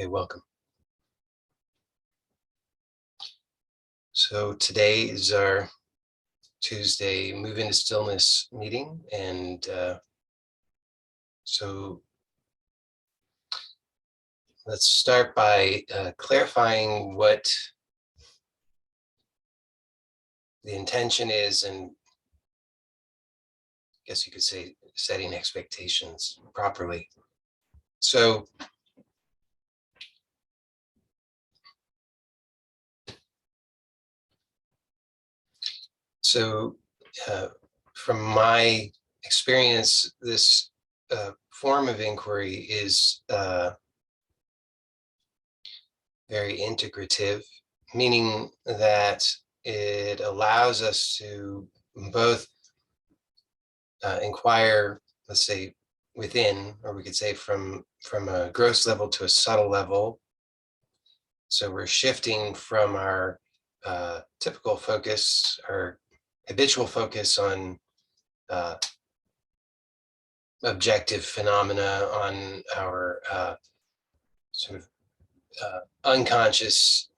Okay, welcome. So today is our Tuesday Move into Stillness meeting, and so let's start by clarifying what the intention is, and I guess you could say setting expectations properly. So from my experience, this form of inquiry is very integrative, meaning that it allows us to both inquire, let's say, within, or we could say from a gross level to a subtle level. So we're shifting from our typical focus, our habitual focus on objective phenomena, on our sort of unconscious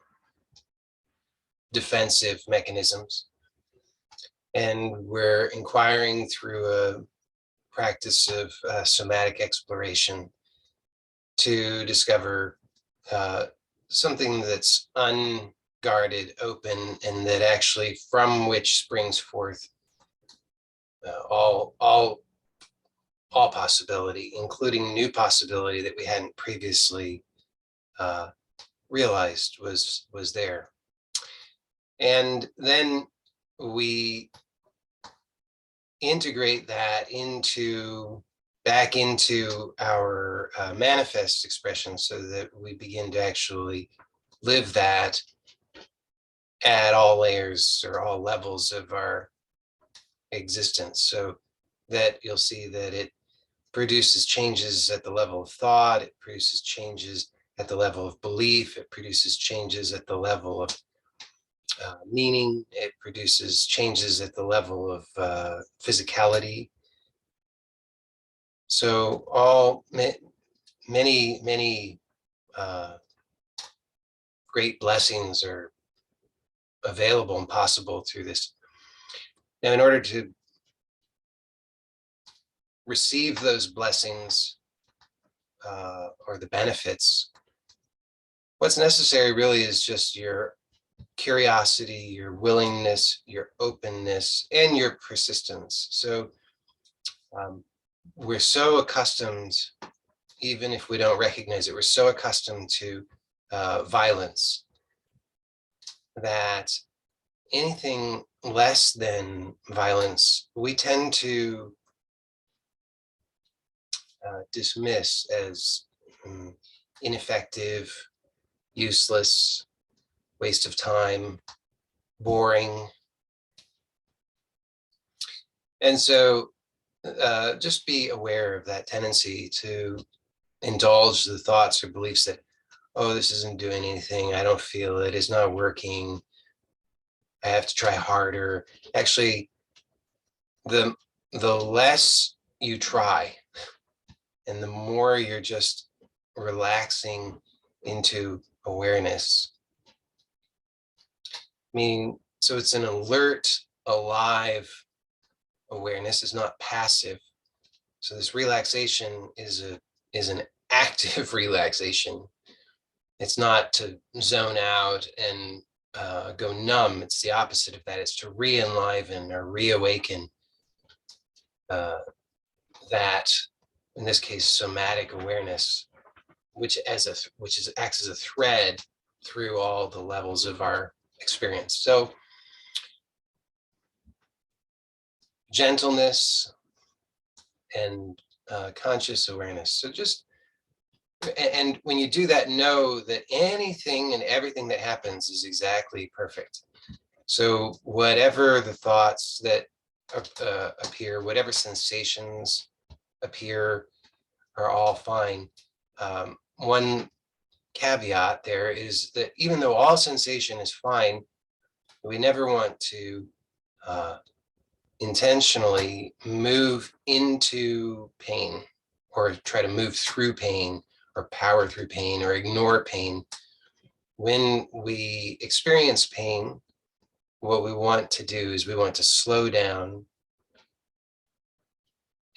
defensive mechanisms. And we're inquiring through a practice of somatic exploration to discover something that's unguarded, open, and that actually from which springs forth all possibility, including new possibility that we hadn't previously realized was there. And then we integrate that back into our manifest expression, so that we begin to actually live that at all layers or all levels of our existence, so that you'll see that it produces changes at the level of thought, it produces changes at the level of belief, it produces changes at the level of meaning, it produces changes at the level of physicality. So many great blessings are available and possible through this. Now, in order to receive those blessings or the benefits, what's necessary really is just your curiosity, your willingness, your openness, and your persistence. So we're so accustomed, even if we don't recognize it, we're so accustomed to violence that anything less than violence, we tend to dismiss as ineffective, useless, waste of time, boring. And so just be aware of that tendency to indulge the thoughts or beliefs that, oh, this isn't doing anything, I don't feel it, it's not working, I have to try harder. Actually, the less you try and the more you're just relaxing into awareness, meaning, so it's an alert, alive awareness, is not passive. So this relaxation is an active relaxation. It's not to zone out and go numb. It's the opposite of that. It's to re-enliven or reawaken that, in this case, somatic awareness, which acts as a thread through all the levels of our experience. So gentleness and conscious awareness. So just, and when you do that, know that anything and everything that happens is exactly perfect. So whatever the thoughts that appear, whatever sensations appear, are all fine. One caveat there is that even though all sensation is fine, we never want to intentionally move into pain or try to move through pain power through pain or ignore pain. When we experience pain, what we want to do is we want to slow down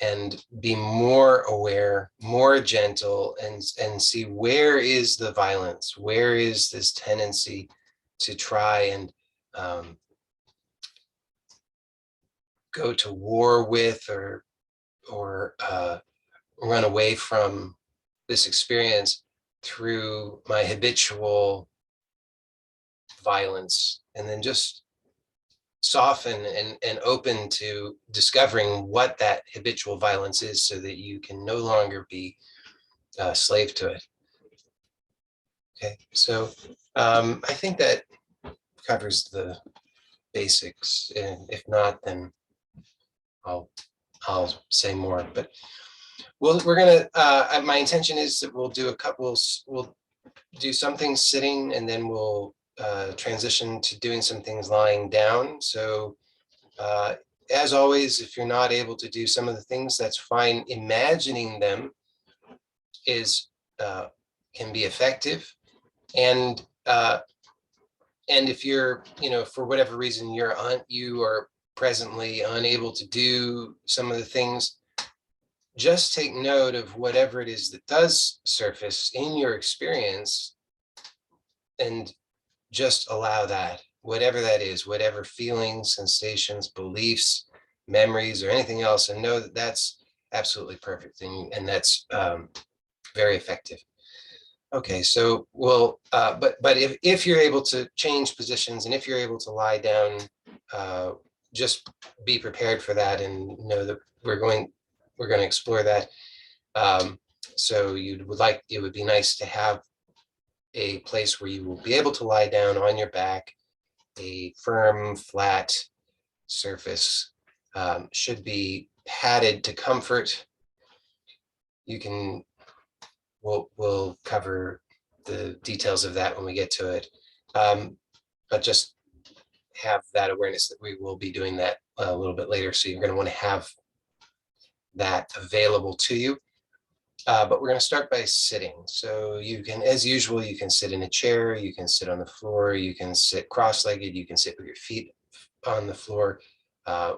and be more aware, more gentle, and see where is the violence, where is this tendency to try and go to war with or run away from this experience through my habitual violence, and then just soften and open to discovering what that habitual violence is so that you can no longer be a slave to it. Okay, so I think that covers the basics, and if not, then I'll say more. But we're gonna. My intention is that we'll do we'll do some things sitting, and then we'll transition to doing some things lying down. So as always, if you're not able to do some of the things, that's fine. Imagining them is can be effective, and if you're, for whatever reason you are presently unable to do some of the things, just take note of whatever it is that does surface in your experience, and just allow that, whatever that is, whatever feelings, sensations, beliefs, memories, or anything else, and know that that's absolutely perfect, and that's very effective. Okay, so we'll, but if you're able to change positions, and if you're able to lie down, just be prepared for that, and know that we're going to explore that. So it would be nice to have a place where you will be able to lie down on your back. A firm, flat surface, should be padded to comfort. We'll cover the details of that when we get to it. But just have that awareness that we will be doing that a little bit later. So you're going to want to have that available to you. But we're going to start by sitting. So you can, as usual, you can sit in a chair, you can sit on the floor, you can sit cross-legged, you can sit with your feet on the floor,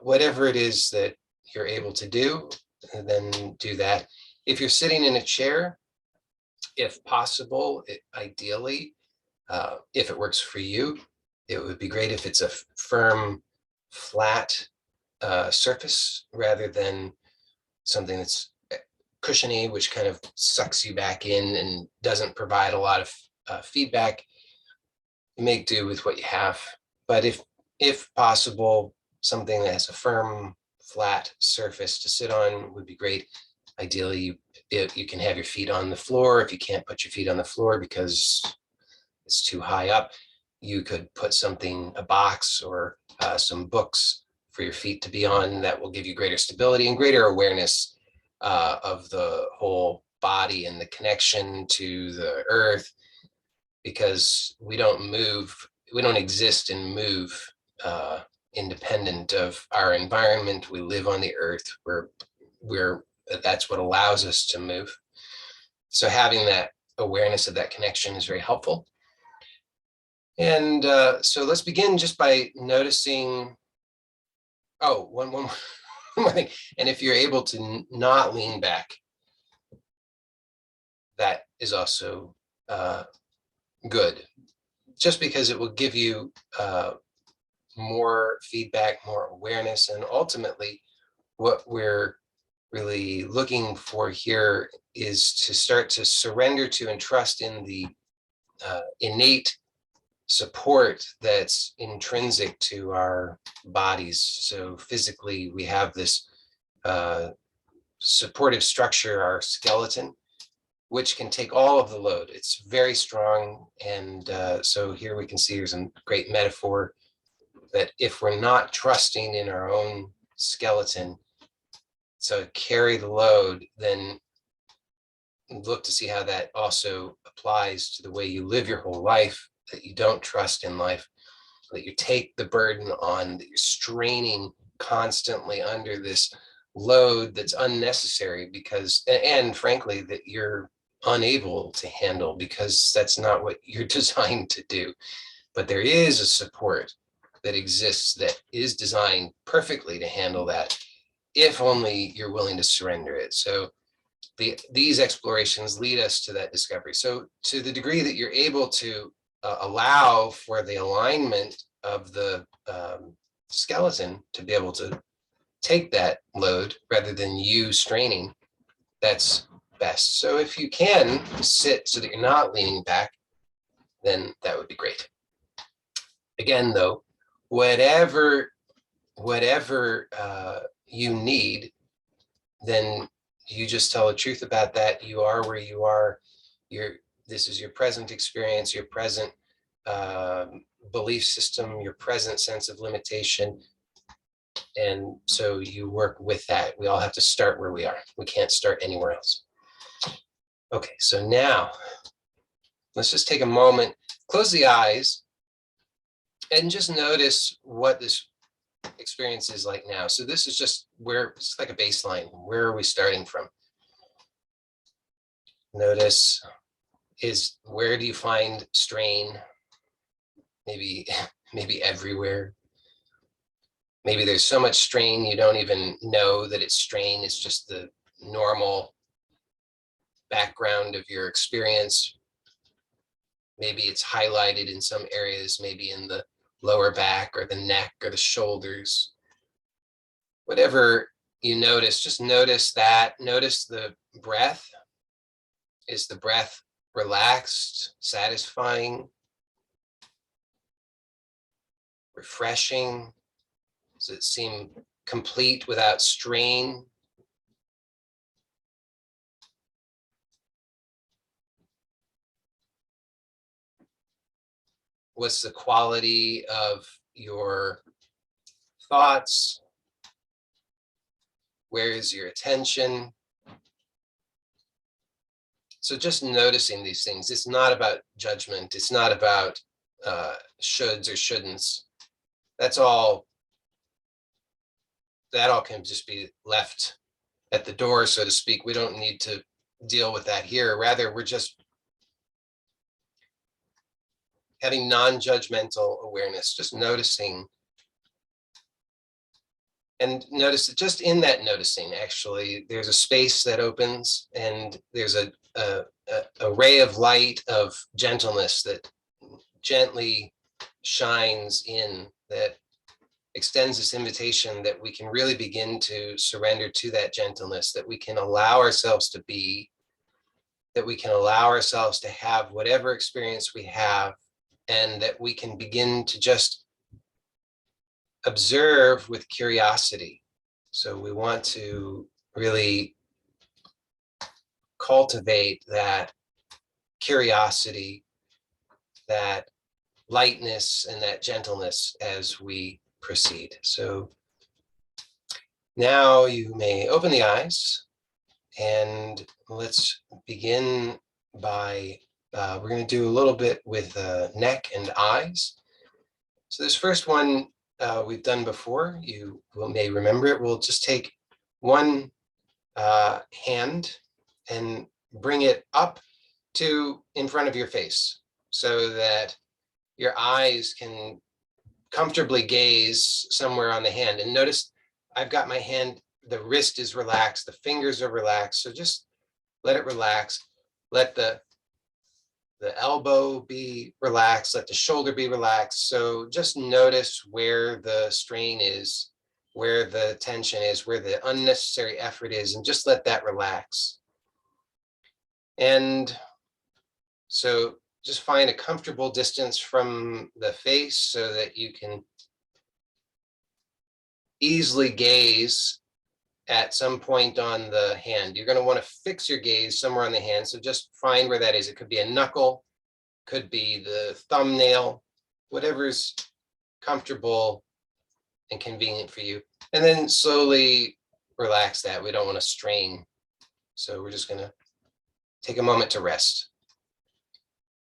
whatever it is that you're able to do, and then do that. If you're sitting in a chair, if possible, ideally, if it works for you, it would be great if it's a firm, flat surface rather than something that's cushiony, which kind of sucks you back in and doesn't provide a lot of feedback. Make do with what you have. But if possible, something that has a firm, flat surface to sit on would be great. Ideally, you can have your feet on the floor. If you can't put your feet on the floor because it's too high up, you could put something, a box or some books for your feet to be on. That will give you greater stability and greater awareness of the whole body and the connection to the earth, because we don't exist and move independent of our environment. We live on the earth. That's what allows us to move. So having that awareness of that connection is very helpful. And so let's begin just by noticing, one more thing. And if you're able to not lean back, that is also good, just because it will give you more feedback, more awareness, and ultimately what we're really looking for here is to start to surrender to and trust in the innate support that's intrinsic to our bodies. So physically, we have this supportive structure, our skeleton, which can take all of the load. It's very strong. And so here we can see here's a great metaphor that if we're not trusting in our own skeleton to carry the load, then look to see how that also applies to the way you live your whole life, that you don't trust in life, that you take the burden on, that you're straining constantly under this load that's unnecessary, because, and frankly, that you're unable to handle, because that's not what you're designed to do. But there is a support that exists that is designed perfectly to handle that, if only you're willing to surrender it. So these explorations lead us to that discovery. So to the degree that you're able to allow for the alignment of the skeleton to be able to take that load rather than you straining, that's best. So if you can sit so that you're not leaning back, then that would be great. Again, though, whatever you need, then you just tell the truth about that. You are where you are. This is your present experience, your present belief system, your present sense of limitation. And so you work with that. We all have to start where we are. We can't start anywhere else. Okay, so now let's just take a moment, close the eyes, and just notice what this experience is like now. So this is just where it's like a baseline. Where are we starting from? Notice where do you find strain? Maybe everywhere. Maybe there's so much strain you don't even know that it's strain. It's just the normal background of your experience. Maybe it's highlighted in some areas, maybe in the lower back or the neck or the shoulders. Whatever you notice, just notice that. Notice the breath. Is the breath relaxed, satisfying, refreshing? Does it seem complete without strain? What's the quality of your thoughts? Where is your attention? So just noticing these things. It's not about judgment. It's not about shoulds or shouldn'ts. That all can just be left at the door, so to speak. We don't need to deal with that here. Rather, we're just having non-judgmental awareness, just noticing. And notice that just in that noticing, actually, there's a space that opens, and there's a ray of light of gentleness that gently shines in, that extends this invitation that we can really begin to surrender to that gentleness, that we can allow ourselves to be, that we can allow ourselves to have whatever experience we have, and that we can begin to just observe with curiosity. So we want to really cultivate that curiosity, that lightness, and that gentleness as we proceed. So now you may open the eyes, and let's begin by, we're going to do a little bit with neck and eyes. So this first one we've done before, you may remember it. We'll just take one hand and bring it up to in front of your face so that your eyes can comfortably gaze somewhere on the hand. And notice I've got my hand, the wrist is relaxed, the fingers are relaxed. So just let it relax. Let the elbow be relaxed, let the shoulder be relaxed. So just notice where the strain is, where the tension is, where the unnecessary effort is, and just let that relax. And so just find a comfortable distance from the face so that you can easily gaze at some point on the hand. You're going to want to fix your gaze somewhere on the hand. So just find where that is. It could be a knuckle, could be the thumbnail, whatever's comfortable and convenient for you. And then slowly relax that. We don't want to strain. So we're just going to take a moment to rest.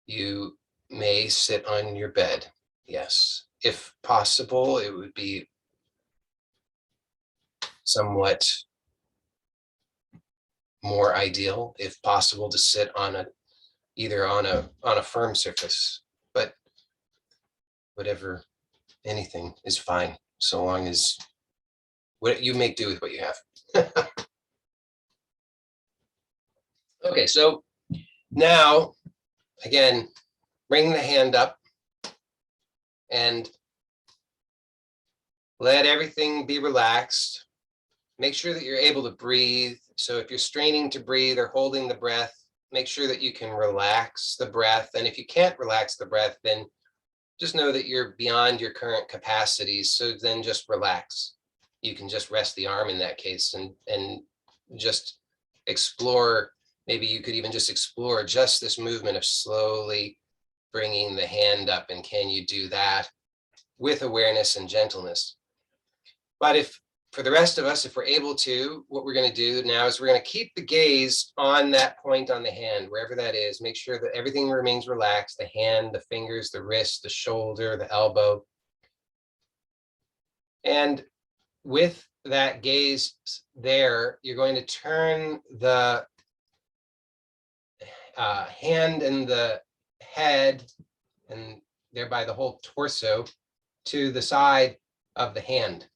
You may sit on your bed. Yes. If possible, it would be somewhat more ideal, if possible, to sit on either on a firm surface, but whatever, anything is fine, so long as what you make do with what you have. Okay, so now, again, bring the hand up and let everything be relaxed. Make sure that you're able to breathe. So if you're straining to breathe or holding the breath, make sure that you can relax the breath. And if you can't relax the breath, then just know that you're beyond your current capacities. So then just relax. You can just rest the arm in that case and just explore. Maybe you could even just explore just this movement of slowly bringing the hand up. And can you do that with awareness and gentleness? But if for the rest of us, if we're able to, what we're going to do now is we're going to keep the gaze on that point on the hand, wherever that is. Make sure that everything remains relaxed, the hand, the fingers, the wrist, the shoulder, the elbow. And with that gaze there, you're going to turn the hand and the head, and thereby the whole torso, to the side of the hand.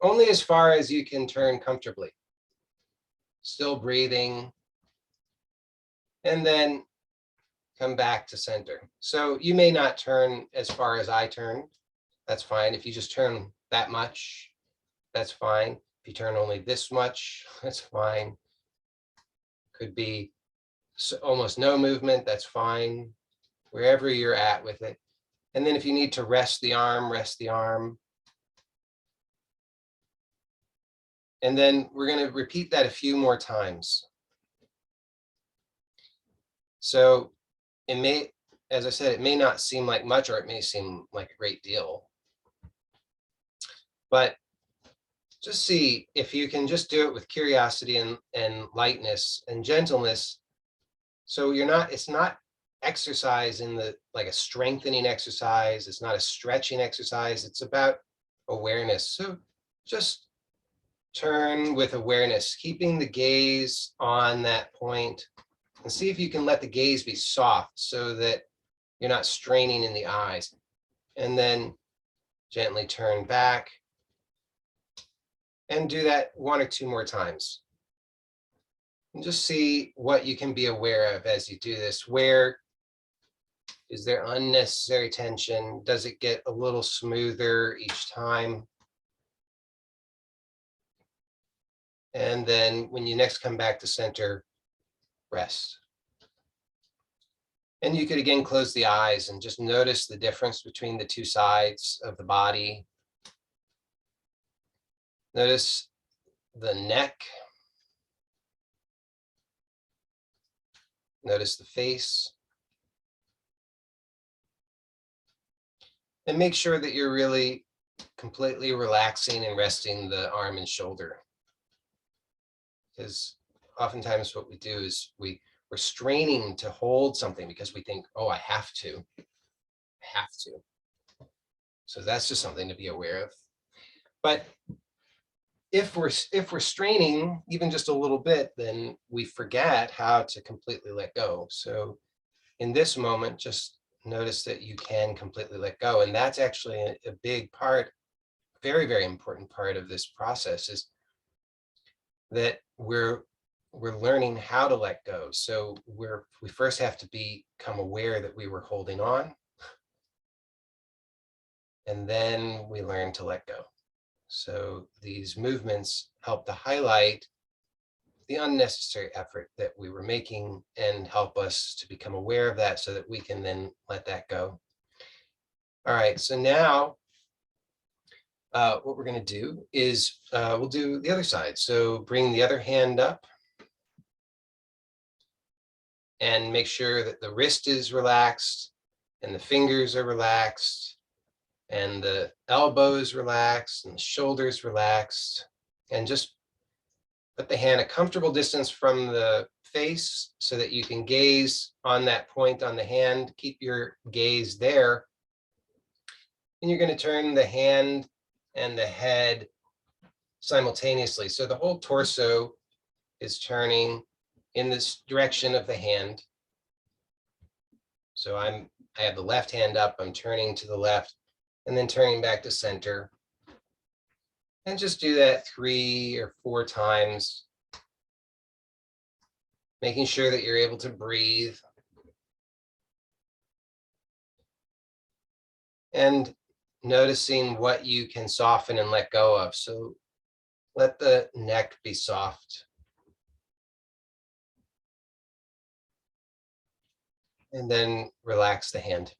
Only as far as you can turn comfortably. Still breathing. And then come back to center. So you may not turn as far as I turned. That's fine. If you just turn that much, that's fine. If you turn only this much, that's fine. Could be almost no movement, that's fine. Wherever you're at with it. And then if you need to rest the arm, rest the arm. And then we're going to repeat that a few more times. So it may, as I said, it may not seem like much, or it may seem like a great deal. But just see if you can just do it with curiosity and lightness and gentleness. So you're not, it's not exercise in the, like a strengthening exercise. It's not a stretching exercise. It's about awareness. So just turn with awareness, keeping the gaze on that point, and see if you can let the gaze be soft so that you're not straining in the eyes. And then gently turn back and do that one or two more times. And just see what you can be aware of as you do this. Where is there unnecessary tension? Does it get a little smoother each time? And then when you next come back to center, rest. And you could again close the eyes and just notice the difference between the two sides of the body. Notice the neck. Notice the face. And make sure that you're really completely relaxing and resting the arm and shoulder. Because oftentimes what we do is we're straining to hold something because we think, oh, I have to. So that's just something to be aware of. But if we're straining even just a little bit, then we forget how to completely let go. So in this moment, just notice that you can completely let go. And that's actually a big part, very, very important part of this process, is that we're learning how to let go. So we first have to become aware that we were holding on. And then we learn to let go. So these movements help to highlight the unnecessary effort that we were making and help us to become aware of that so that we can then let that go. All right, so now what we're going to do is we'll do the other side. So bring the other hand up and make sure that the wrist is relaxed and the fingers are relaxed and the elbow is relaxed and the shoulders relaxed, and just put the hand a comfortable distance from the face so that you can gaze on that point on the hand. Keep your gaze there. And you're going to turn the hand and the head simultaneously. So the whole torso is turning in this direction of the hand. So I have the left hand up, I'm turning to the left and then turning back to center. And just do that 3 or 4 times, making sure that you're able to breathe. And noticing what you can soften and let go of. So let the neck be soft. And then relax the hand.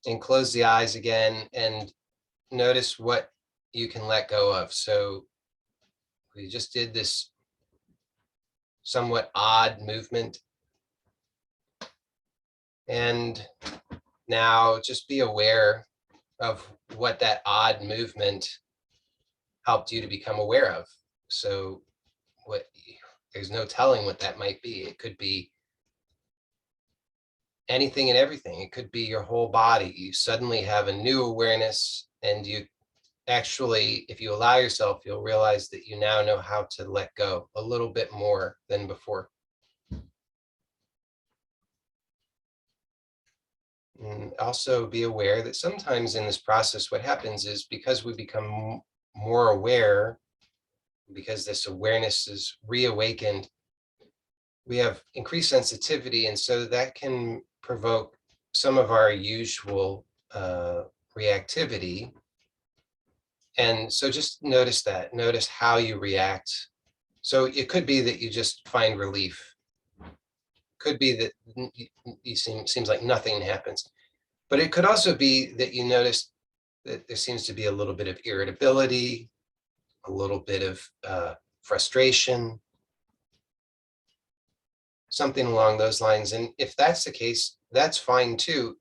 And close the eyes again and notice what you can let go of. So we just did this somewhat odd movement. And now just be aware of what that odd movement helped you to become aware of. So there's no telling what that might be. It could be anything and everything. It could be your whole body. You suddenly have a new awareness, and you actually, if you allow yourself, you'll realize that you now know how to let go a little bit more than before. And also be aware that sometimes in this process, what happens is because we become more aware, because this awareness is reawakened, we have increased sensitivity, and so that can provoke some of our usual reactivity. And so just notice that, notice how you react. So it could be that you just find relief. Could be that you seems like nothing happens, but it could also be that you notice that there seems to be a little bit of irritability, a little bit of frustration, something along those lines. And if that's the case, that's fine too,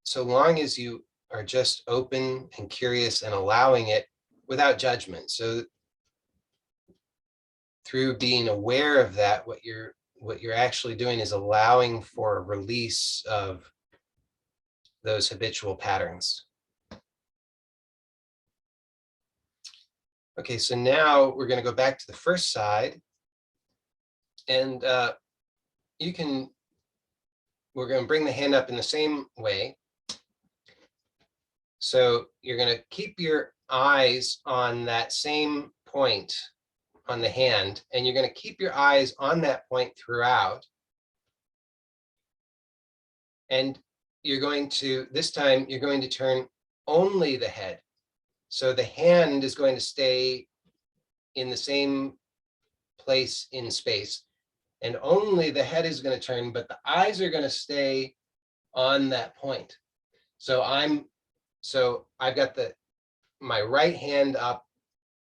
so long as you are just open and curious and allowing it without judgment. So through being aware of that, what you're actually doing is allowing for a release of those habitual patterns. Okay, so now we're going to go back to the first side, and we're going to bring the hand up in the same way. So you're going to keep your eyes on that same point on the hand, and you're going to keep your eyes on that point throughout. And you're going to, this time, you're going to turn only the head. So the hand is going to stay in the same place in space, and only the head is going to turn, but the eyes are going to stay on that point. So I've got my right hand up,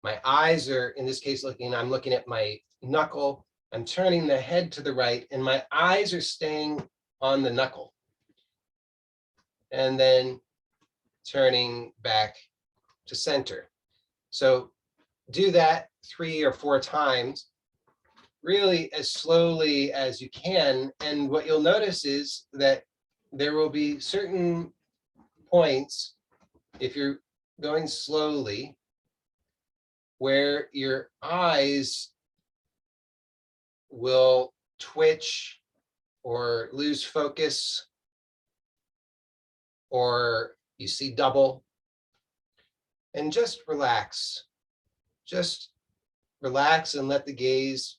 my eyes are, in this case, I'm looking at my knuckle, I'm turning the head to the right, and my eyes are staying on the knuckle. And then turning back to center. So do that 3 or 4 times, really as slowly as you can. And what you'll notice is that there will be certain points, if you're going slowly, where your eyes will twitch or lose focus, or you see double. And just relax. Just relax and let the gaze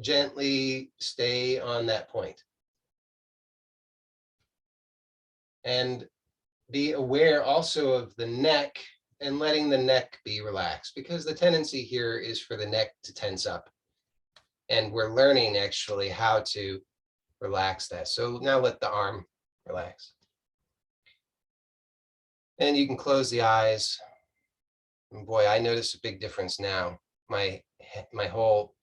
gently stay on that point. And be aware also of the neck and letting the neck be relaxed, because the tendency here is for the neck to tense up. And we're learning actually how to relax that. So now let the arm relax. And you can close the eyes. And boy, I notice a big difference now. My whole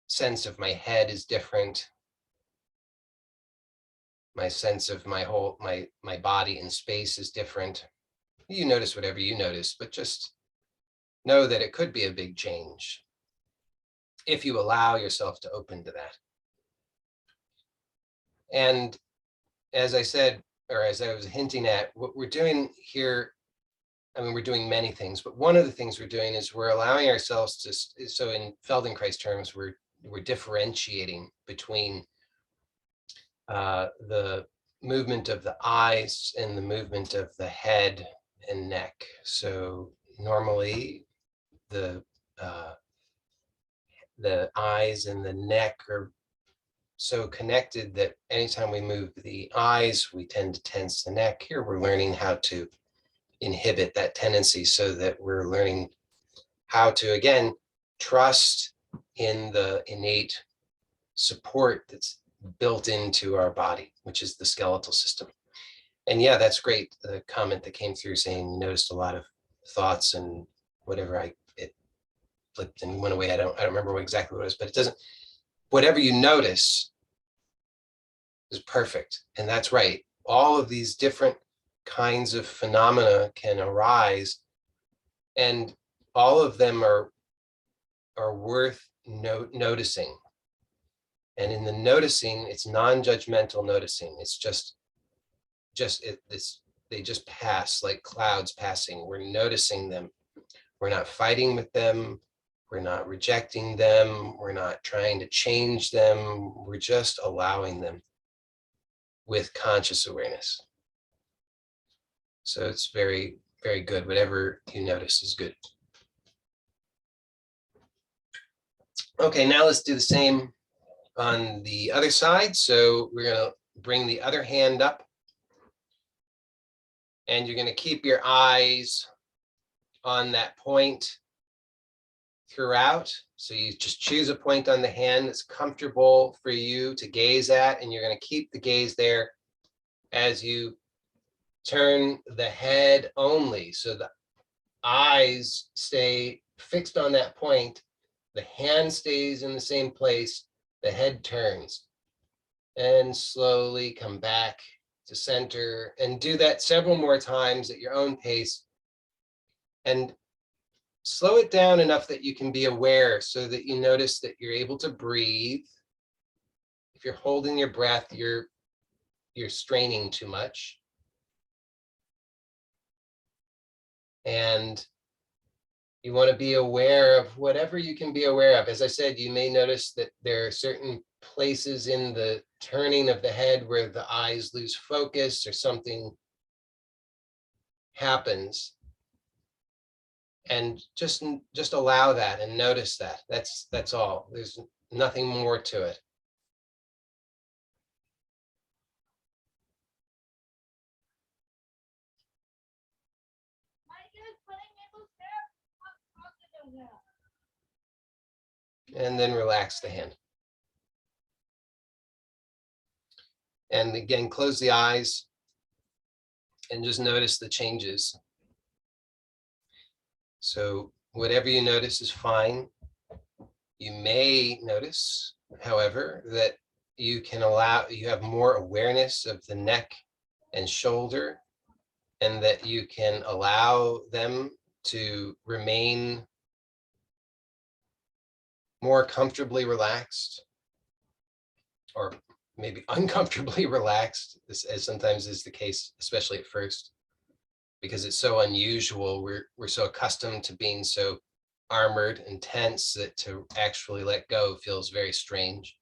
sense of my head is different. My sense of my body in space is different. You notice whatever you notice, but just know that it could be a big change if you allow yourself to open to that. And as I said, or as I was hinting at, what we're doing here I mean, we're doing many things, but one of the things we're doing is we're allowing ourselves to, so in Feldenkrais terms, we're differentiating between the movement of the eyes and the movement of the head and neck. So normally the eyes and the neck are so connected that anytime we move the eyes, we tend to tense the neck. Here we're learning how to inhibit that tendency so that we're learning how to, again, trust in the innate support that's built into our body, which is the skeletal system. And yeah, that's great. The comment that came through saying you noticed a lot of thoughts and whatever, it flipped and went away. I don't remember exactly what it was, but it doesn't, whatever you notice is perfect. And that's right. All of these different kinds of phenomena can arise, and all of them are worth noticing. And in the noticing, it's non-judgmental noticing. It's they just pass like clouds passing. We're noticing them. We're not fighting with them. We're not rejecting them. We're not trying to change them. We're just allowing them with conscious awareness. So it's very, very good. Whatever you notice is good. Okay, now let's do the same on the other side. So we're going to bring the other hand up, and you're going to keep your eyes on that point throughout. So you just choose a point on the hand that's comfortable for you to gaze at, and you're going to keep the gaze there as you turn the head only. So the eyes stay fixed on that point, the hand stays in the same place, the head turns, and slowly come back to center, and do that several more times at your own pace, and slow it down enough that you can be aware so that you notice that you're able to breathe. If you're holding your breath, you're straining too much. And you want to be aware of whatever you can be aware of. As I said, you may notice that there are certain places in the turning of the head where the eyes lose focus or something happens. And just allow that and notice that. That's all. There's nothing more to it. And then relax the hand. And again, close the eyes and just notice the changes. So whatever you notice is fine. You may notice, however, that you have more awareness of the neck and shoulder, and that you can allow them to remain more comfortably relaxed, or maybe uncomfortably relaxed, as sometimes is the case, especially at first, because it's so unusual. We're so accustomed to being so armored and tense that to actually let go feels very strange.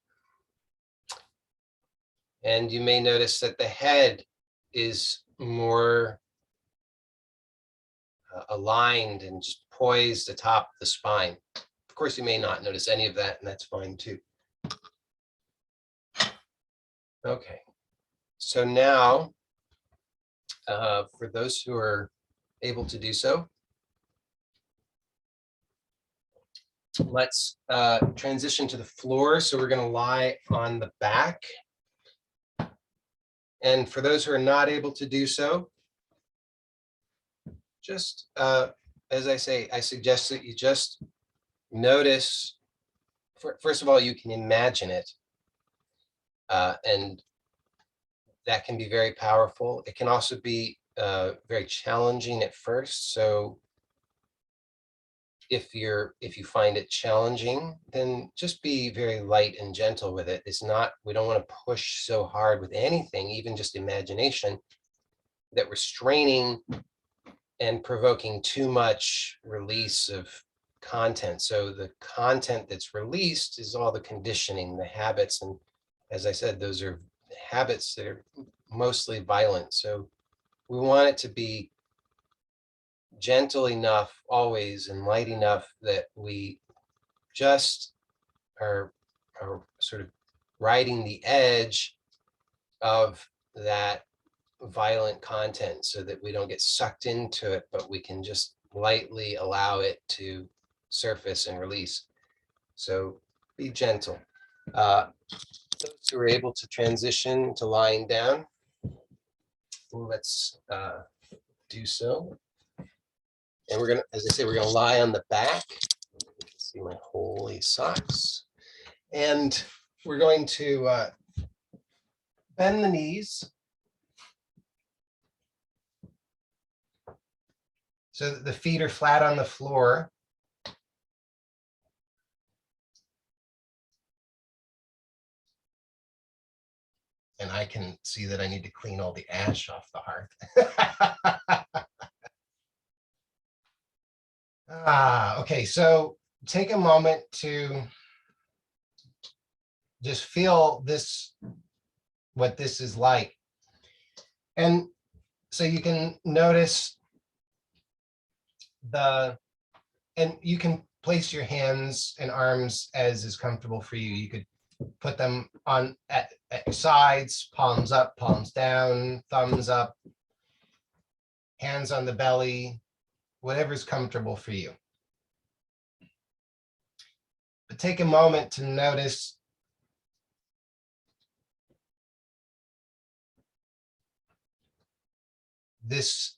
And you may notice that the head is more aligned and just poised atop the spine. Of course, you may not notice any of that, and that's fine too. Okay, so now, for those who are able to do so, let's transition to the floor. So we're going to lie on the back. And for those who are not able to do so, just, as I say, I suggest that you just notice, first of all, you can imagine it. And that can be very powerful. It can also be very challenging at first. So if you find it challenging, then just be very light and gentle with it. We don't want to push so hard with anything, even just imagination, that we're straining and provoking too much release of content. So the content that's released is all the conditioning, the habits. And as I said, those are habits that are mostly violent. So we want it to be gentle enough always and light enough that we just are sort of riding the edge of that violent content so that we don't get sucked into it, but we can just lightly allow it to surface and release. So be gentle. Those who are able to transition to lying down, let's do so. And we're gonna, as I say, we're gonna lie on the back. You can see my holy socks. And we're going to bend the knees so that the feet are flat on the floor. And I can see that I need to clean all the ash off the hearth. Okay, so take a moment to just feel this, what this is like. And so you can notice and you can place your hands and arms as is comfortable for you. You could put them on at your sides, palms up, palms down, thumbs up, hands on the belly, whatever's comfortable for you. But take a moment to notice this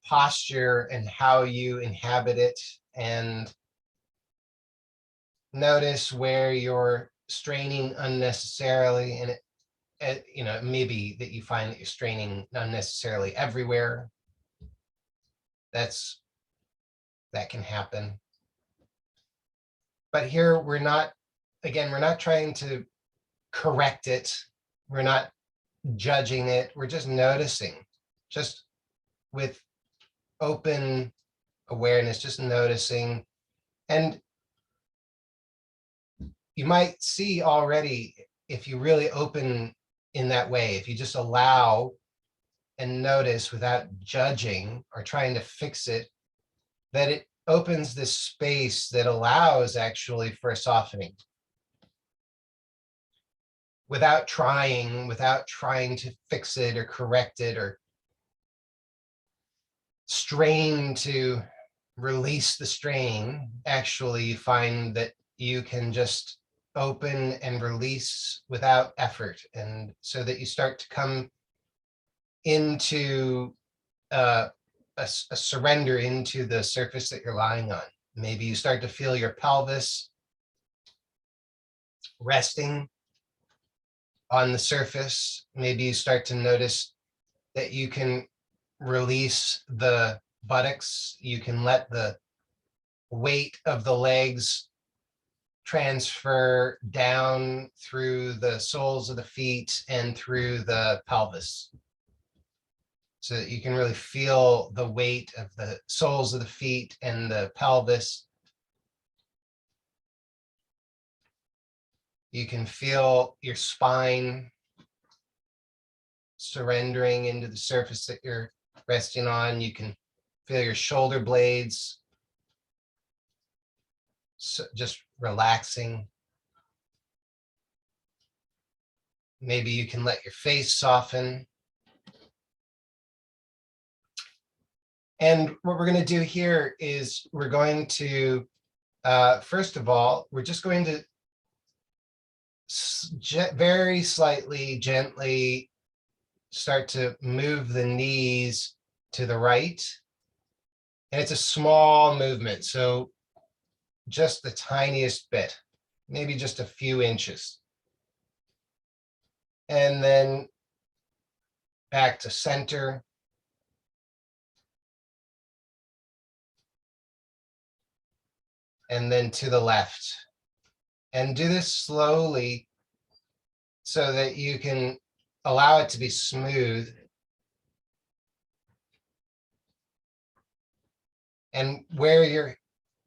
posture and how you inhabit it, and notice where you're straining unnecessarily. And it may be that you find that you're straining unnecessarily everywhere. That can happen. But here we're not trying to correct it. We're not judging it. We're just noticing, just with open awareness, just noticing. And you might see already, if you really open in that way, if you just allow and notice without judging or trying to fix it, that it opens this space that allows actually for a softening. Without trying to fix it or correct it or strain to release the strain, actually you find that you can just open and release without effort. And so that you start to come into a surrender into the surface that you're lying on. Maybe you start to feel your pelvis resting on the surface. Maybe you start to notice that you can release the buttocks. You can let the weight of the legs transfer down through the soles of the feet and through the pelvis, so that you can really feel the weight of the soles of the feet and the pelvis. You can feel your spine surrendering into the surface that you're resting on. You can feel your shoulder blades just relaxing. Maybe you can let your face soften. And what we're going to do here is we're going to, first of all, we're just going to very slightly, gently start to move the knees to the right. And it's a small movement, so just the tiniest bit, maybe just a few inches. And then back to center. And then to the left. And do this slowly so that you can allow it to be smooth. And where you're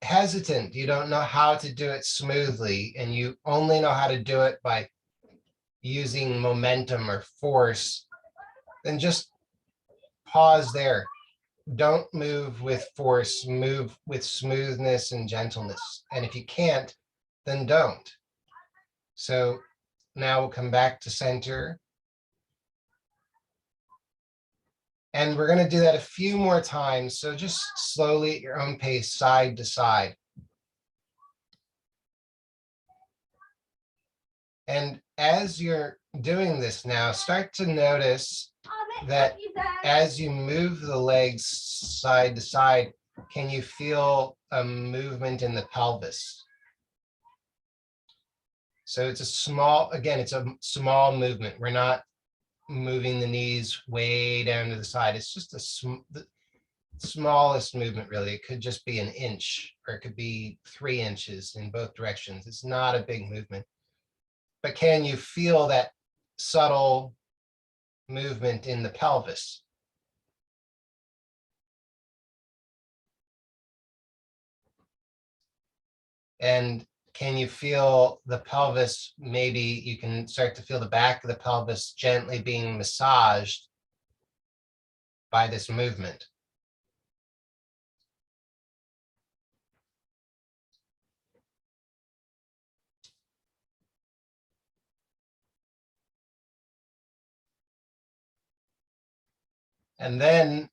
hesitant, you don't know how to do it smoothly, and you only know how to do it by using momentum or force, then just pause there. Don't move with force, move with smoothness and gentleness. And if you can't, then don't. So now we'll come back to center. And we're going to do that a few more times. So just slowly at your own pace, side to side. And as you're doing this now, start to notice that as you move the legs side to side, can you feel a movement in the pelvis? So it's a small, again, it's a small movement. We're not moving the knees way down to the side. It's just the smallest movement, really. It could just be an inch, or it could be 3 inches in both directions. It's not a big movement. But can you feel that subtle movement in the pelvis? And can you feel the pelvis? Maybe you can start to feel the back of the pelvis gently being massaged by this movement. And then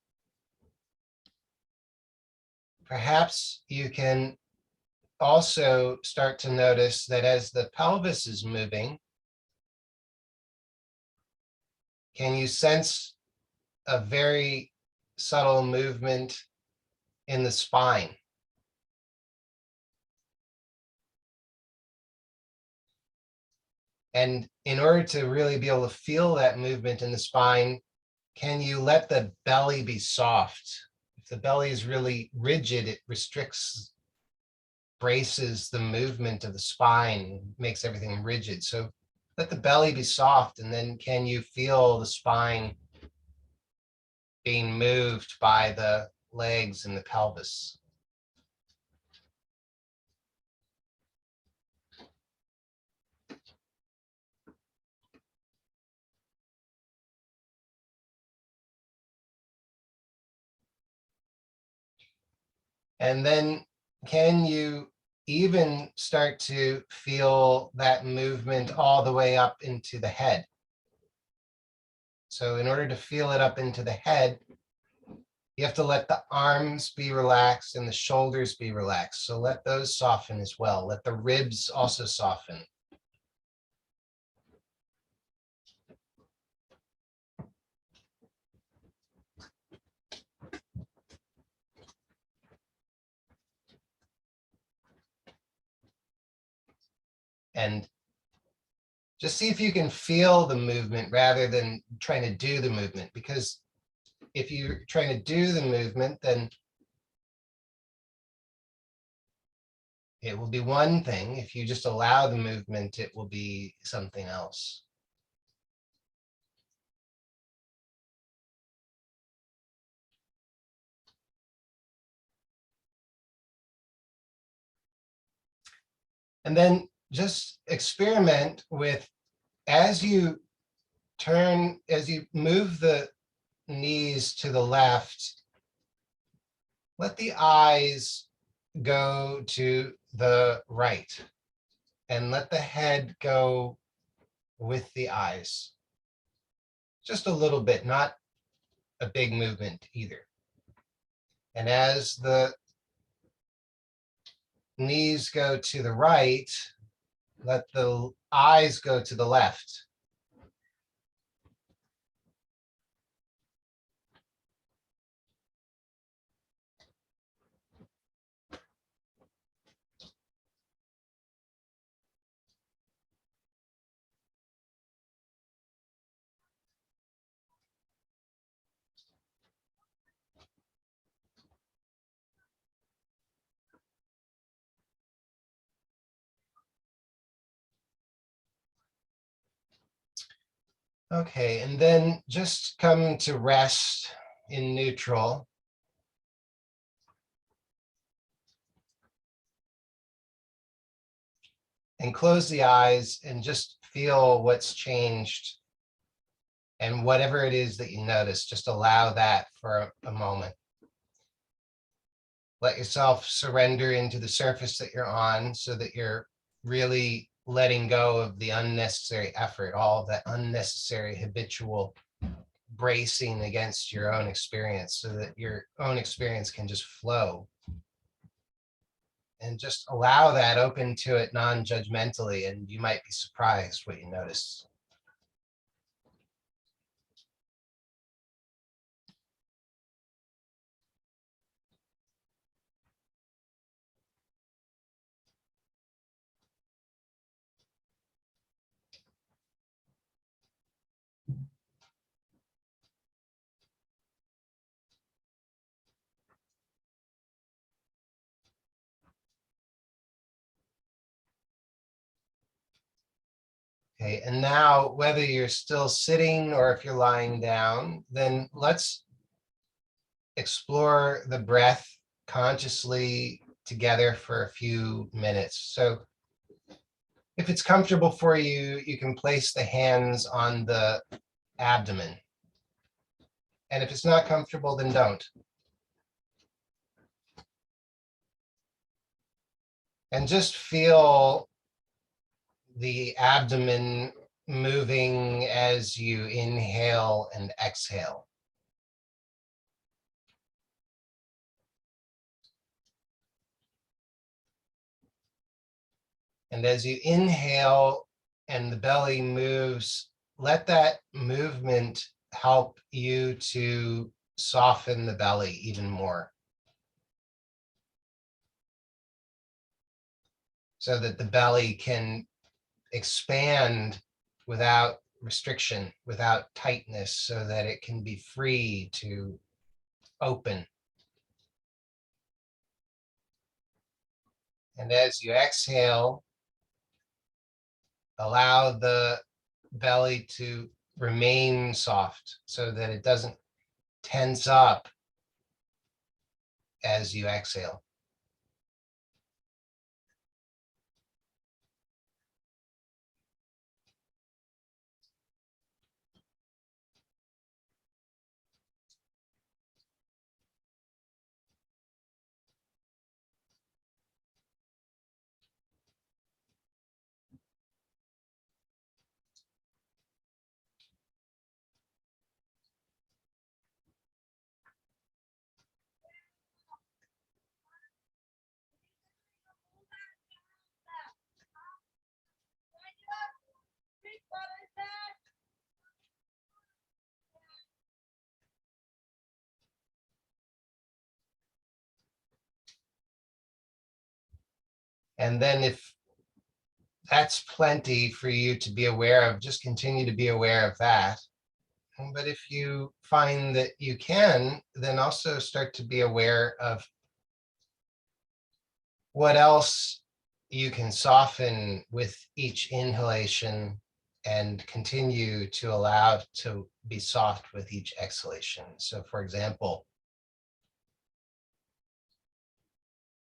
perhaps you can also start to notice that as the pelvis is moving, can you sense a very subtle movement in the spine? And in order to really be able to feel that movement in the spine, can you let the belly be soft? If the belly is really rigid, it restricts, braces the movement of the spine, makes everything rigid. So let the belly be soft, and then can you feel the spine being moved by the legs and the pelvis? And then can you even start to feel that movement all the way up into the head? So in order to feel it up into the head, you have to let the arms be relaxed and the shoulders be relaxed. So let those soften as well. Let the ribs also soften. And just see if you can feel the movement rather than trying to do the movement. Because if you're trying to do the movement, then it will be one thing. If you just allow the movement, it will be something else. And then just experiment with, as you move the knees to the left, let the eyes go to the right, and let the head go with the eyes. Just a little bit, not a big movement either. And as the knees go to the right, let the eyes go to the left. Okay, and then just come to rest in neutral. and close the eyes and just feel what's changed. And whatever it is that you notice, just allow that for a moment. Let yourself surrender into the surface that you're on so that you're really letting go of the unnecessary effort, all of that unnecessary habitual bracing against your own experience, so that your own experience can just flow. And just allow that, open to it non-judgmentally, and you might be surprised what you notice. Okay, and now whether you're still sitting or if you're lying down, then let's explore the breath consciously together for a few minutes. So if it's comfortable for you, you can place the hands on the abdomen. And if it's not comfortable, then don't. And just feel the abdomen moving as you inhale and exhale. And as you inhale and the belly moves, let that movement help you to soften the belly even more, so that the belly can expand without restriction, without tightness, so that it can be free to open. And as you exhale, allow the belly to remain soft so that it doesn't tense up as you exhale. And then if that's plenty for you to be aware of, just continue to be aware of that. But if you find that you can, then also start to be aware of what else you can soften with each inhalation and continue to allow to be soft with each exhalation. So for example,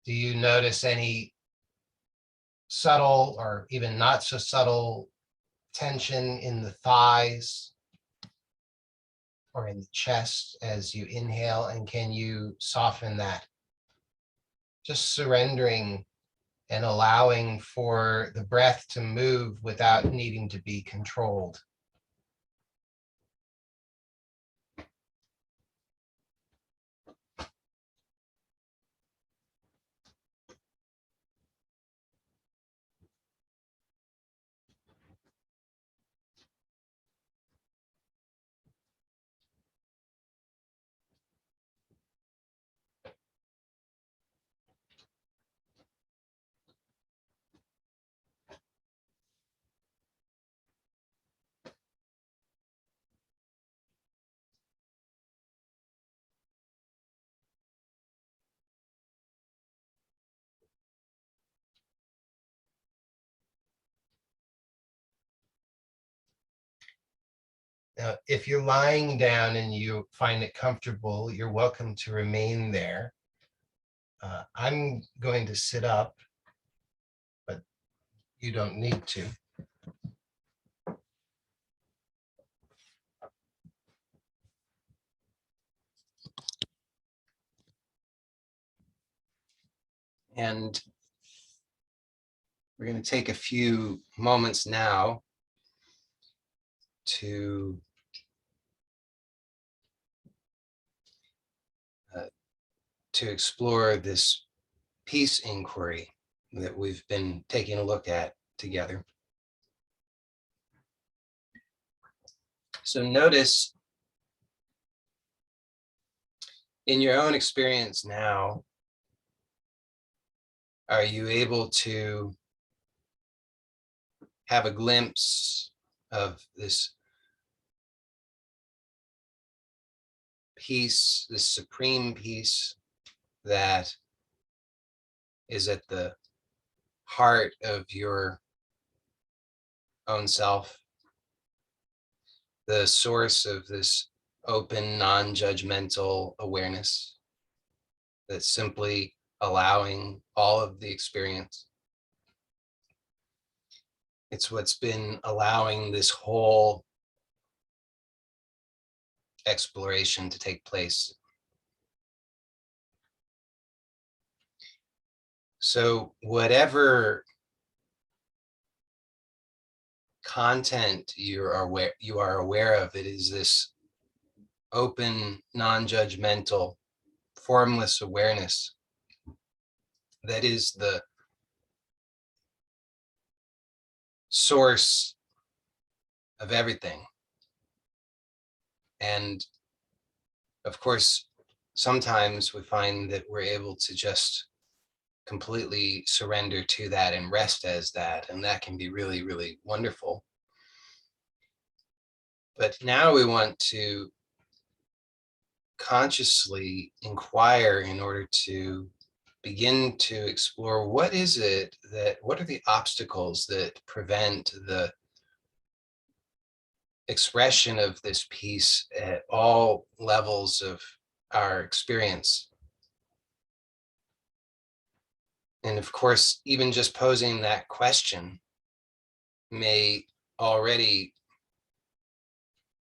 do you notice any subtle or even not so subtle tension in the thighs or in the chest as you inhale? And can you soften that? Just surrendering and allowing for the breath to move without needing to be controlled. Now, if you're lying down and you find it comfortable, you're welcome to remain there. I'm going to sit up, but you don't need to. And we're going to take a few moments now to explore this peace inquiry that we've been taking a look at together. So notice in your own experience now, are you able to have a glimpse of this peace, this supreme peace that is at the heart of your own self, the source of this open, non-judgmental awareness that's simply allowing all of the experience? It's what's been allowing this whole exploration to take place. So whatever content you are aware of, it is this open, non-judgmental, formless awareness that is the source of everything. And of course, sometimes we find that we're able to just completely surrender to that and rest as that, and that can be really, really wonderful. But now we want to consciously inquire in order to begin to explore what are the obstacles that prevent the expression of this peace at all levels of our experience. And of course, even just posing that question may already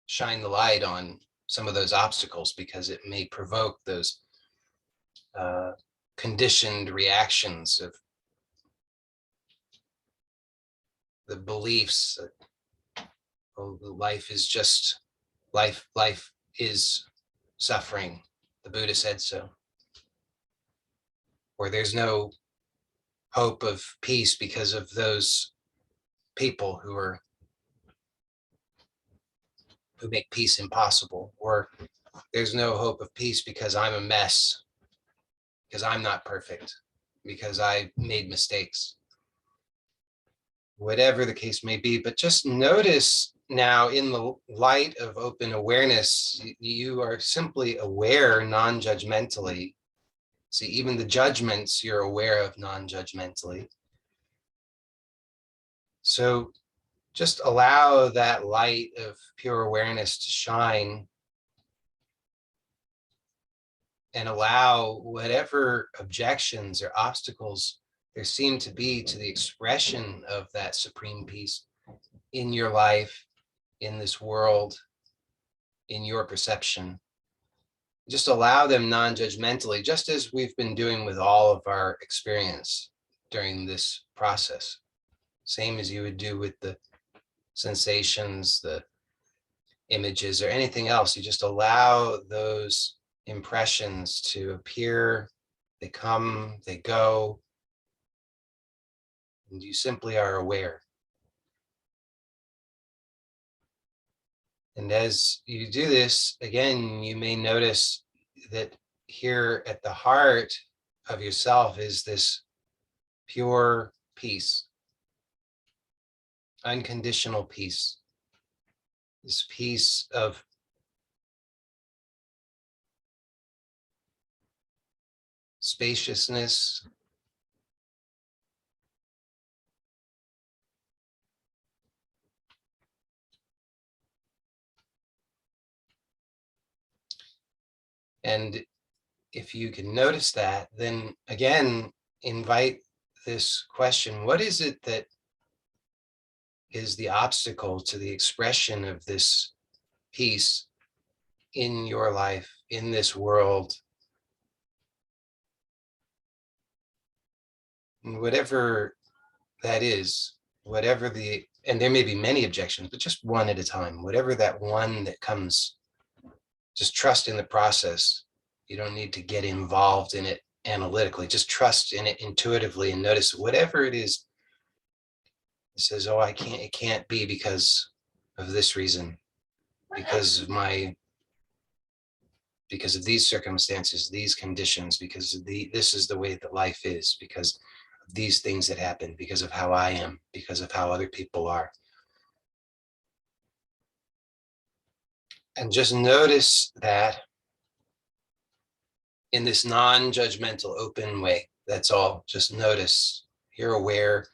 shine the light on some of those obstacles, because it may provoke those conditioned reactions of the beliefs that, oh, life is just life is suffering, the Buddha said so, or there's no hope of peace because of those people who make peace impossible, or there's no hope of peace because I'm a mess, because I'm not perfect, because I made mistakes. Whatever the case may be, but just notice now, in the light of open awareness, you are simply aware non-judgmentally. See, even the judgments you're aware of non-judgmentally. So just allow that light of pure awareness to shine, and allow whatever objections or obstacles there seem to be to the expression of that supreme peace in your life, in this world, in your perception. Just allow them non-judgmentally, just as we've been doing with all of our experience during this process. Same as you would do with the sensations, the images, or anything else. You just allow those impressions to appear. They come, they go, and you simply are aware. And as you do this, again, you may notice that here at the heart of yourself is this pure peace, unconditional peace, this peace of spaciousness, and if you can notice that, then again, invite this question: what is it that is the obstacle to the expression of this peace in your life, in this world, and whatever that is, whatever the, and there may be many objections, but just one at a time, whatever that one that comes, just trust in the process. You don't need to get involved in it analytically, just trust in it intuitively and notice whatever it is. It says, oh, it can't be because of this reason, because of these circumstances, these conditions, because of this is the way that life is, because of these things that happen, because of how I am, because of how other people are. And just notice that in this non-judgmental, open way. That's all. Just notice. You're aware.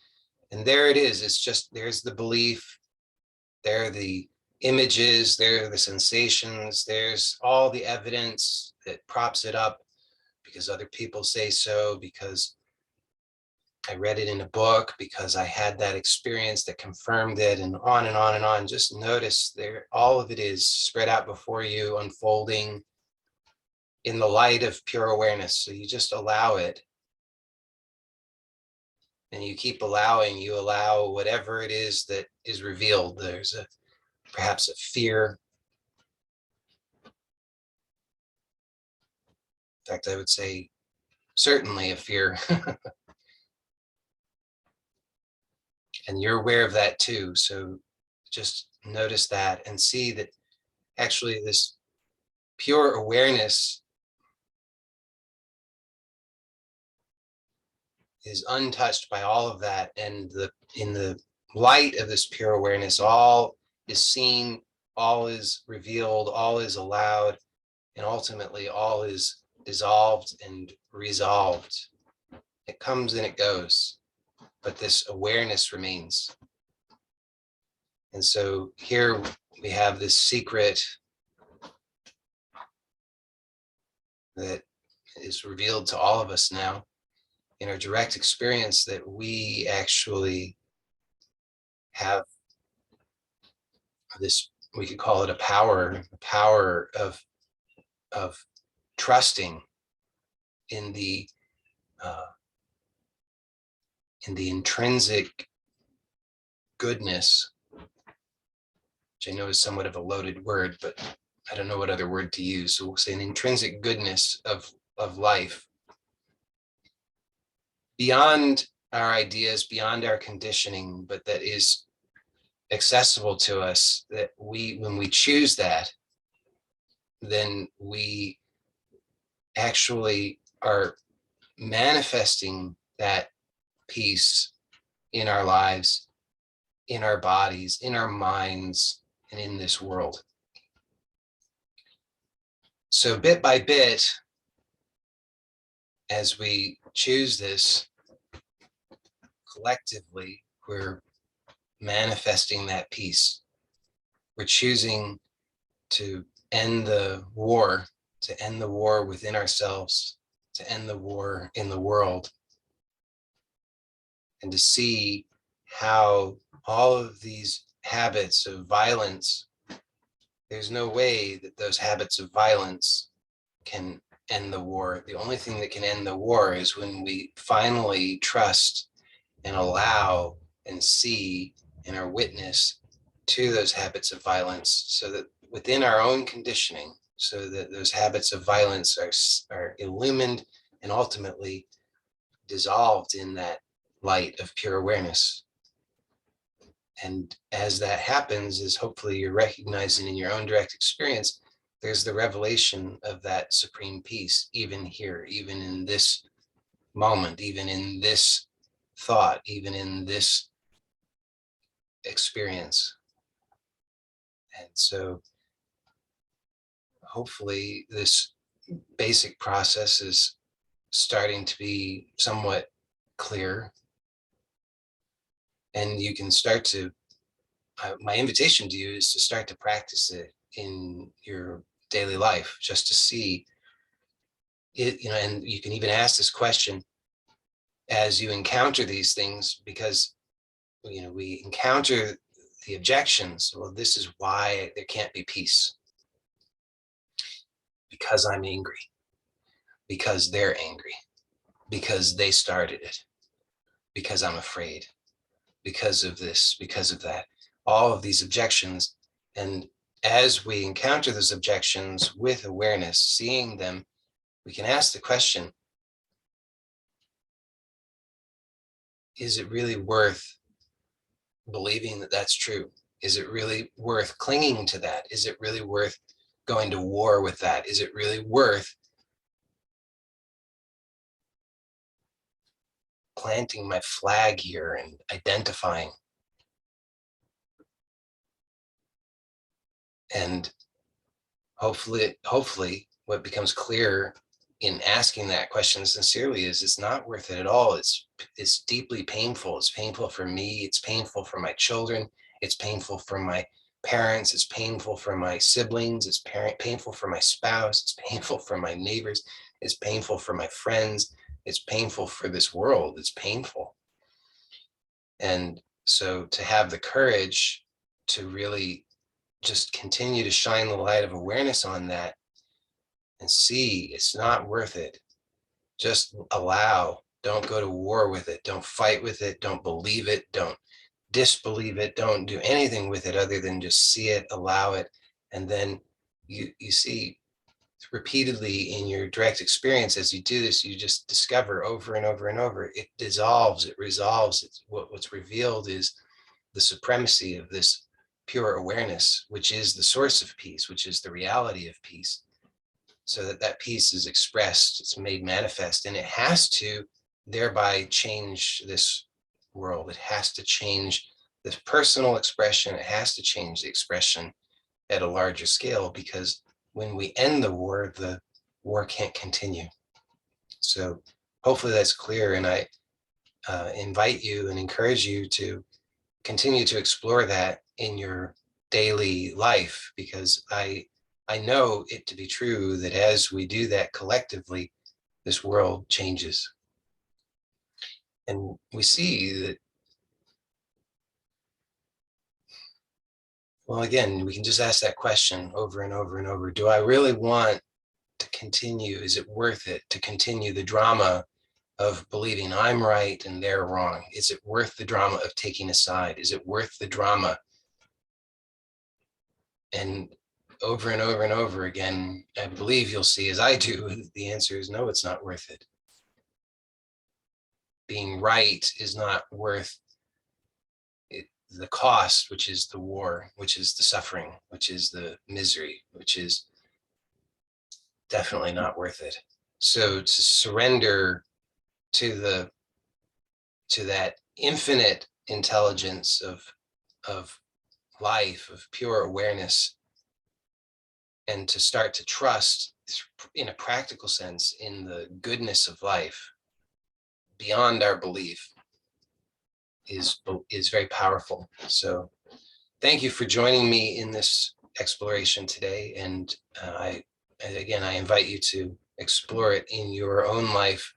And there it is. It's just, there's the belief. There are the images. There are the sensations. There's all the evidence that props it up because other people say so, because I read it in a book, because I had that experience that confirmed it, and on and on and on. Just notice there, all of it is spread out before you, unfolding in the light of pure awareness. So you just allow it. And you keep allowing, you allow whatever it is that is revealed. There's perhaps a fear. In fact, I would say certainly a fear. And you're aware of that too. So just notice that and see that actually this pure awareness is untouched by all of that. And in the light of this pure awareness, all is seen, all is revealed, all is allowed, and ultimately all is dissolved and resolved. It comes and it goes, but this awareness remains. And so here we have this secret that is revealed to all of us now in our direct experience, that we actually have this, we could call it a power of trusting in the intrinsic goodness, which I know is somewhat of a loaded word, but I don't know what other word to use. So we'll say an intrinsic goodness of life, beyond our ideas, beyond our conditioning, but that is accessible to us, that when we choose that, then we actually are manifesting that peace in our lives, in our bodies, in our minds, and in this world. So bit by bit, as we choose this collectively, we're manifesting that peace. We're choosing to end the war, within ourselves, to end the war in the world, and to see how all of these habits of violence, there's no way that those habits of violence can end the war. The only thing that can end the war is when we finally trust and allow and see and are witness to those habits of violence, so that within our own conditioning, so that those habits of violence are illumined and ultimately dissolved in that light of pure awareness. And as that happens, is hopefully you're recognizing in your own direct experience, there's the revelation of that supreme peace, even here, even in this moment, even in this thought, even in this experience. And so hopefully this basic process is starting to be somewhat clear. And you can start to, my invitation to you is to start to practice it in your daily life, just to see it, and you can even ask this question as you encounter these things, because we encounter the objections. Well, this is why there can't be peace. Because I'm angry. Because they're angry. Because they started it. Because I'm afraid. Because of this, because of that. All of these objections. And as we encounter those objections with awareness, seeing them, we can ask the question, is it really worth believing that that's true? Is it really worth clinging to that? Is it really worth going to war with that? Is it really worth planting my flag here and identifying? And hopefully what becomes clear in asking that question sincerely is it's not worth it at all. It's deeply painful. It's painful for me. It's painful for my children. It's painful for my parents. It's painful for my siblings. It's painful for my spouse. It's painful for my neighbors. It's painful for my friends. It's painful for this world. It's painful. And so to have the courage to really just continue to shine the light of awareness on that and see it's not worth it. Just allow, don't go to war with it. Don't fight with it. Don't believe it. Don't disbelieve it. Don't do anything with it other than just see it, allow it. And then you see repeatedly in your direct experience, as you do this, you just discover over and over and over, it dissolves, it resolves. What's revealed is the supremacy of this pure awareness, which is the source of peace, which is the reality of peace. So that peace is expressed, it's made manifest, and it has to thereby change this world. It has to change this personal expression. It has to change the expression at a larger scale, because when we end the war can't continue. So hopefully that's clear, and I invite you and encourage you to continue to explore that in your daily life, because I know it to be true that as we do that collectively, this world changes. And we see that, well, again, we can just ask that question over and over and over. Do I really want to continue? Is it worth it to continue the drama of believing I'm right and they're wrong? Is it worth the drama of taking a side? Is it worth the drama? And over and over and over again, I believe you'll see, as I do, the answer is no, it's not worth it. Being right is not worth it, the cost, which is the war, which is the suffering, which is the misery, which is definitely not worth it. So to surrender to that infinite intelligence of life, of pure awareness, and to start to trust in a practical sense in the goodness of life beyond our belief is very powerful. So thank you for joining me in this exploration today. And I invite you to explore it in your own life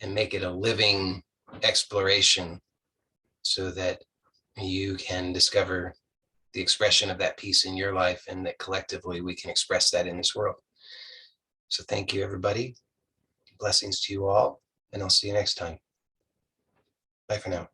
and make it a living exploration so that you can discover the expression of that peace in your life, and that collectively we can express that in this world. So thank you, everybody. Blessings to you all, and I'll see you next time. Bye for now.